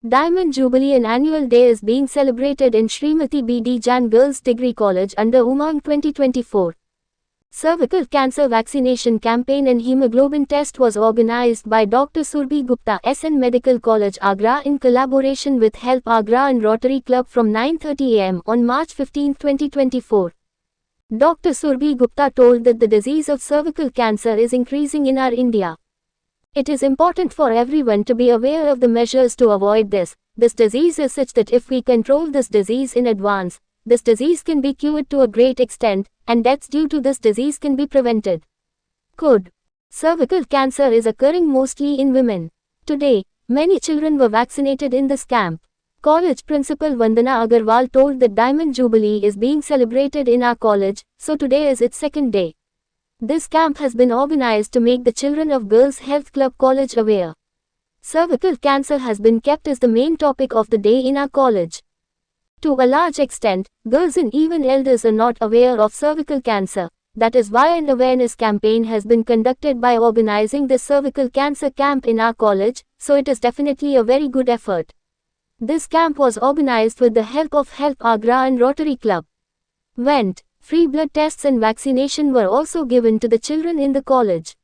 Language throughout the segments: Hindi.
Diamond Jubilee, an annual day, is being celebrated in Srimati B.D. Jain Girls Degree College under Umang 2024. Cervical cancer vaccination campaign and hemoglobin test was organized by Dr. Surbhi Gupta, SN Medical College, Agra, in collaboration with Help Agra and Rotary Club from 9:30 am on March 15, 2024. Dr. Surbhi Gupta told that the disease of cervical cancer is increasing in our India. It is important for everyone to be aware of the measures to avoid this. This disease is such that if we control this disease in advance, this disease can be cured to a great extent, and deaths due to this disease can be prevented. Good. Cervical cancer is occurring mostly in women. Today, many children were vaccinated in this camp. College principal Vandana Agarwal told that Diamond Jubilee is being celebrated in our college, so today is its second day. This camp has been organized to make the children of Girls Health Club College aware. Cervical cancer has been kept as the main topic of the day in our college. To a large extent, girls and even elders are not aware of cervical cancer. That is why an awareness campaign has been conducted by organizing this cervical cancer camp in our college, so it is definitely a very good effort. This camp was organized with the help of Help Agra and Rotary Club. Free blood tests and vaccination were also given to the children in the college.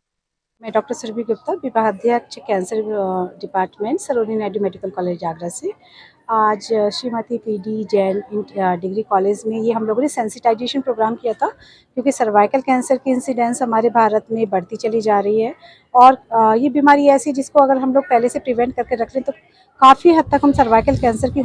मैं डॉक्टर सुरभि गुप्ता, विभागाध्यक्ष cancer department Sarojini Naidu medical college Agra से आज Shrimati PD Jain degree college में ये हम लोगों ने सेंसिटाइजेशन प्रोग्राम किया था, क्योंकि सर्वाइकल कैंसर की इंसिडेंस हमारे भारत में बढ़ती चली जा रही है और ये बीमारी ऐसी जिसको अगर हम लोग पहले से प्रिवेंट करके रख लें तो काफ़ी हद तक हम सर्वाइकल कैंसर की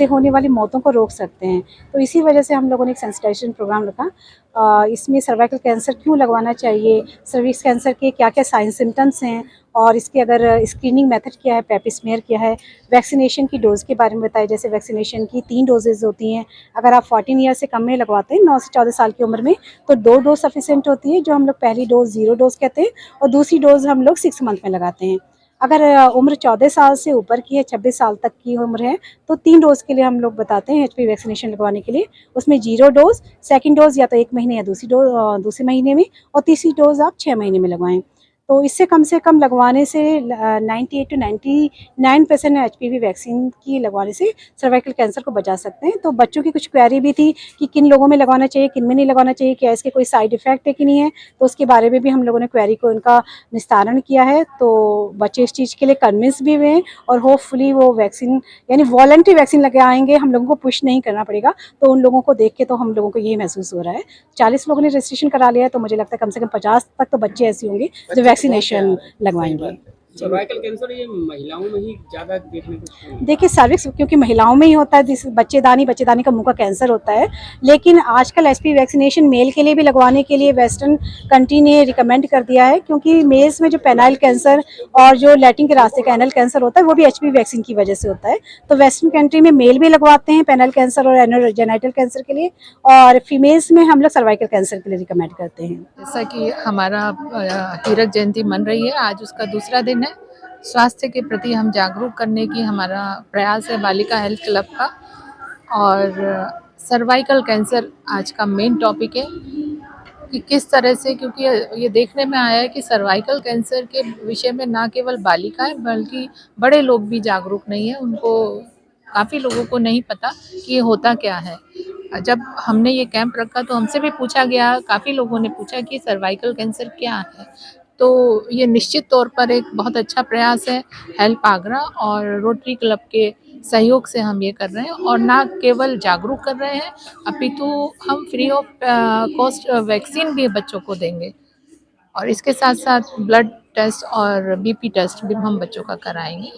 होने वाली मौतों को रोक सकते हैं। तो इसी वजह से हम लोगों ने एक सेंसिटाइजेशन प्रोग्राम रखा। इसमें सर्वाइकल कैंसर क्यों लगवाना चाहिए, सर्विक्स कैंसर के क्या क्या साइन सिम्टम्स हैं और इसके अगर स्क्रीनिंग मेथड क्या है, पेपिस्मेयर क्या है, वैक्सीनेशन की डोज़ के बारे में बताया। जैसे वैक्सीनेशन की 3 डोजेज़ होती हैं। अगर आप 14 ईयर से कम में लगवाते हैं, 9 से 14 साल की उम्र में, तो 2 डोज सफिशिएंट होती है, जो हम लोग पहली डोज़ 0 डोज कहते हैं और दूसरी डोज़ हम लोग 6 मंथ में लगाते हैं। अगर उम्र 14 साल से ऊपर की है, 26 साल तक की उम्र है, तो 3 डोज़ के लिए हम लोग बताते हैं एचपीवी वैक्सीनेशन लगवाने के लिए। उसमें 0 डोज़, सेकंड डोज़ या तो 1 महीने या दूसरे महीने में, और तीसरी डोज़ आप 6 महीने में लगवाएं। तो इससे कम लगवाने से 98 to 99% एचपीवी वैक्सीन की लगवाने से सर्वाइकल कैंसर को बचा सकते हैं। तो बच्चों की कुछ क्वेरी भी थी कि किन लोगों में लगवाना चाहिए, किन में नहीं लगवाना चाहिए, क्या इसके कोई साइड इफ़ेक्ट है कि नहीं है, तो उसके बारे में भी हम लोगों ने क्वेरी को उनका निस्तारण किया है। तो बच्चे इस चीज़ के लिए कन्विंस भी हुए हैं और होपफुली वो वैक्सीन यानी वॉलंटरी वैक्सीन लगाएंगे, हम लोगों को पुश नहीं करना पड़ेगा। तो उन लोगों को देख के तो हम लोगों को यही महसूस हो रहा है। 40 लोगों ने रजिस्ट्रेशन करा लिया है, तो मुझे लगता है कम से कम 50 तक तो बच्चे ऐसे होंगे जो वैक्सीनेशन लगवाएंगे। सर्वाइकल कैंसर ये महिलाओं में ही ज़्यादा देखने को देखिए, सर्विक्स क्योंकि महिलाओं में ही होता है, बच्चेदानी का मुंह का कैंसर होता है। लेकिन आजकल एचपीवी वैक्सीनेशन मेल के लिए भी लगवाने के लिए वेस्टर्न कंट्री ने रिकमेंड कर दिया है, क्योंकि मेल्स में जो पेनाइल कैंसर और जो लैट्रिन के रास्ते का एनल कैंसर होता है वो भी एचपीवी वैक्सीन की वजह से होता है। तो वेस्टर्न कंट्री में मेल भी लगवाते हैं पेनाइल कैंसर और एनल जेनाइटल कैंसर के लिए, और फीमेल्स में हम लोग सर्वाइकल कैंसर के लिए रिकमेंड करते हैं। जैसा कि हमारा हीरक जयंती मन रही है, आज उसका दूसरा दिन है। स्वास्थ्य के प्रति हम जागरूक करने की हमारा प्रयास है बालिका हेल्थ क्लब का, और सर्वाइकल कैंसर आज का मेन टॉपिक है कि किस तरह से, क्योंकि ये देखने में आया है कि सर्वाइकल कैंसर के विषय में ना केवल बालिकाएं बल्कि बड़े लोग भी जागरूक नहीं है। उनको काफ़ी लोगों को नहीं पता कि ये होता क्या है। जब हमने ये कैंप रखा तो हमसे भी पूछा गया, काफ़ी लोगों ने पूछा कि सर्वाइकल कैंसर क्या है। तो ये निश्चित तौर पर एक बहुत अच्छा प्रयास है हेल्प आगरा और रोटरी क्लब के सहयोग से हम ये कर रहे हैं, और ना केवल जागरूक कर रहे हैं अपितु हम फ्री ऑफ कॉस्ट वैक्सीन भी बच्चों को देंगे, और इसके साथ साथ ब्लड टेस्ट और बीपी टेस्ट भी हम बच्चों का कराएंगे।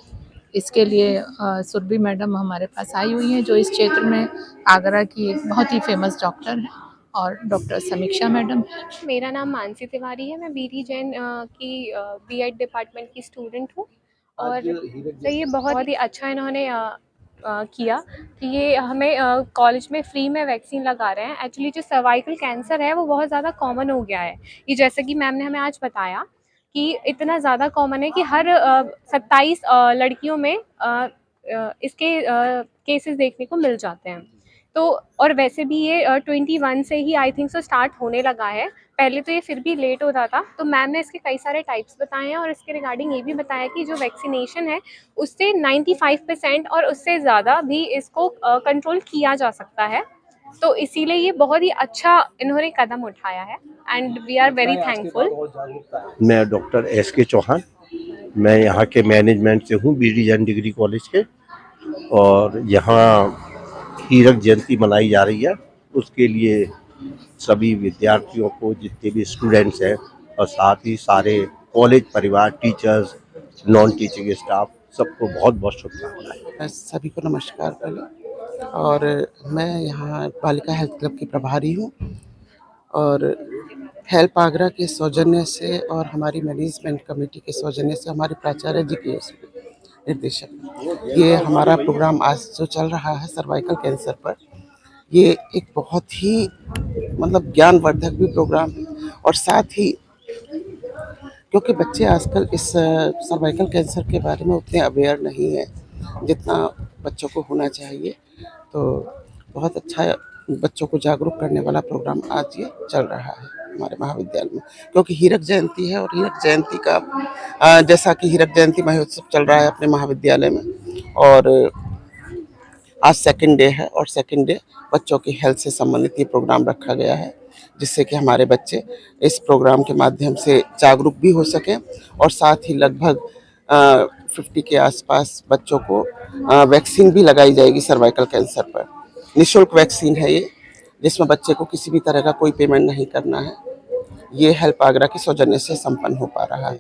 इसके लिए सुरभि मैडम हमारे पास आई हुई हैं, जो इस क्षेत्र में आगरा की एक बहुत ही फेमस डॉक्टर हैं, और डॉक्टर समीक्षा मैडम। मेरा नाम मानसी तिवारी है, मैं बीडी जैन की बीएड डिपार्टमेंट की स्टूडेंट हूँ। और तो ये बहुत ही अच्छा इन्होंने किया कि ये हमें कॉलेज में फ्री में वैक्सीन लगा रहे हैं। एक्चुअली जो सर्वाइकल कैंसर है वो बहुत ज़्यादा कॉमन हो गया है। ये जैसे कि मैम ने हमें आज बताया कि इतना ज़्यादा कॉमन है कि हर 27 लड़कियों में इसके केसेस देखने को मिल जाते हैं। तो और वैसे भी ये 21 से ही आई थिंक सो स्टार्ट होने लगा है। पहले तो ये फिर भी लेट होता था। तो मैम ने इसके कई सारे टाइप्स बताए हैं और इसके रिगार्डिंग ये भी बताया कि जो वैक्सीनेशन है उससे 95% और उससे ज़्यादा भी इसको कंट्रोल किया जा सकता है। तो इसीलिए ये बहुत ही अच्छा इन्होंने कदम उठाया है and we are very thankful. मैं डॉक्टर SK चौहान, मैं यहाँ के मैनेजमेंट से हूँ, BD जैन डिग्री कॉलेज के। और यहाँ हीरक जयंती मनाई जा रही है, उसके लिए सभी विद्यार्थियों को, जितने भी स्टूडेंट्स हैं और साथ ही सारे कॉलेज परिवार, टीचर्स, नॉन टीचिंग स्टाफ, सबको बहुत बहुत शुभकामनाएं। सभी को नमस्कार पहले। और मैं यहाँ बालिका हेल्थ क्लब की प्रभारी हूँ और हेल्प आगरा के सौजन्य से और हमारी मैनेजमेंट कमेटी के सौजन्य से हमारे प्राचार्य जी के निर्देशक ये हमारा प्रोग्राम आज जो चल रहा है सर्वाइकल कैंसर पर, ये एक बहुत ही मतलब ज्ञानवर्धक भी प्रोग्राम है। और साथ ही क्योंकि बच्चे आजकल इस सर्वाइकल कैंसर के बारे में उतने अवेयर नहीं हैं जितना बच्चों को होना चाहिए, तो बहुत अच्छा बच्चों को जागरूक करने वाला प्रोग्राम आज ये चल रहा है हमारे महाविद्यालय में। क्योंकि हीरक जयंती है और हीरक जयंती का जैसा कि हीरक जयंती महोत्सव चल रहा है अपने महाविद्यालय में, और आज सेकंड डे है और सेकंड डे बच्चों की हेल्थ से संबंधित ये प्रोग्राम रखा गया है, जिससे कि हमारे बच्चे इस प्रोग्राम के माध्यम से जागरूक भी हो सकें। और साथ ही लगभग 50 के आसपास बच्चों को वैक्सीन भी लगाई जाएगी सर्वाइकल कैंसर पर। निःशुल्क वैक्सीन है ये, जिसमें बच्चे को किसी भी तरह का कोई पेमेंट नहीं करना है। ये हेल्प आगरा के सौजन्य से संपन्न हो पा रहा है।